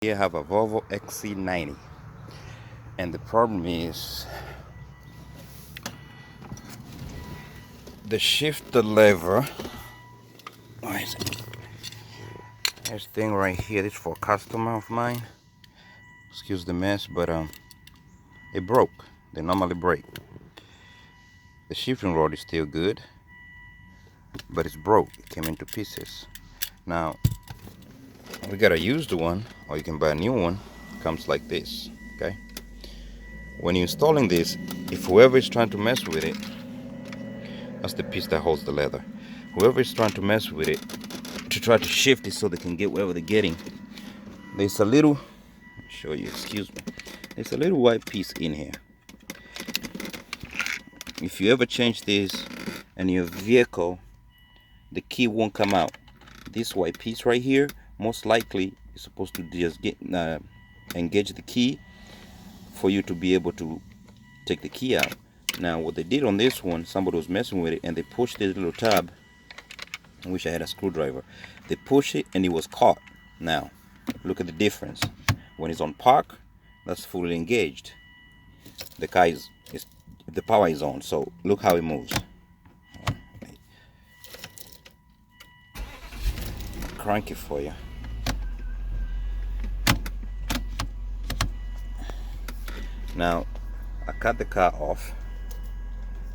Here I have a Volvo XC90, and the problem is the shifter lever. Where is it? This thing right here. This is for a customer of mine. Excuse the mess, but it broke. They normally break. The shifting rod is still good, but it's broke. It came into pieces. Now we got a used one, or you can buy a new one. It comes like this. Okay. When you're installing this, if whoever is trying to mess with it, that's the piece that holds the leather. Whoever is trying to mess with it, to try to shift it so they can get whatever they're getting, there's a little, I'll show you, excuse me, there's a little white piece in here. If you ever change this and your vehicle, the key won't come out. This white piece right here, most likely is supposed to just get engage the key for you to be able to take the key out. Now what they did on this one, somebody was messing with it and they pushed this little tab. I wish I had a screwdriver. They pushed it and it was caught. Now look at the difference. When it's on park, that's fully engaged. The car is the power is on, so look how it moves. Crank it for you. Now I cut the car off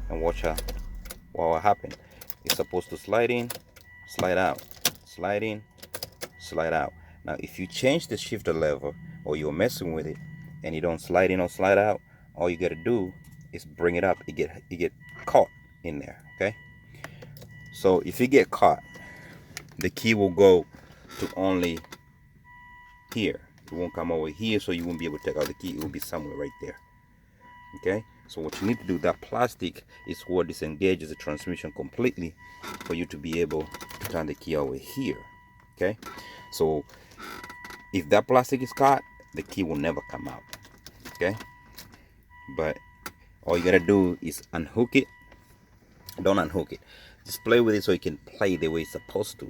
and watch what will happen. It's supposed to slide in, slide out, slide in, slide out. Now if you change the shifter lever or you're messing with it and you don't slide in or slide out, all you gotta do is bring it up. It get caught in there. Okay, so if you get caught, the key will go to only here. It won't come over here, so you won't be able to take out the key. It will be somewhere right there. Okay, so what you need to do, that plastic is what disengages the transmission completely for you to be able to turn the key over here. Okay, so if that plastic is caught, the key will never come out. Okay, but all you gotta do is unhook it. Don't unhook it, just play with it so it can play the way it's supposed to.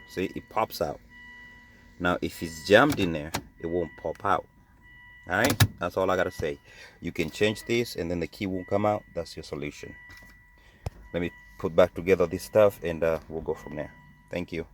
See, it pops out. Now if it's jammed in there, it won't pop out. Alright, that's all I gotta say. You can change this and then the key won't come out. That's your solution. Let me put back together this stuff and we'll go from there. Thank you.